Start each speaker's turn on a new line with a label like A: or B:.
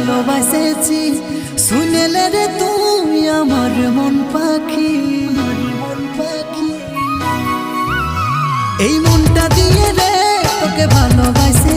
A: ভালোবাসেছি শুনেলে রে তুই আমার মন পাখি এই মনটা দিয়ে রে তোকে ভালোবাসে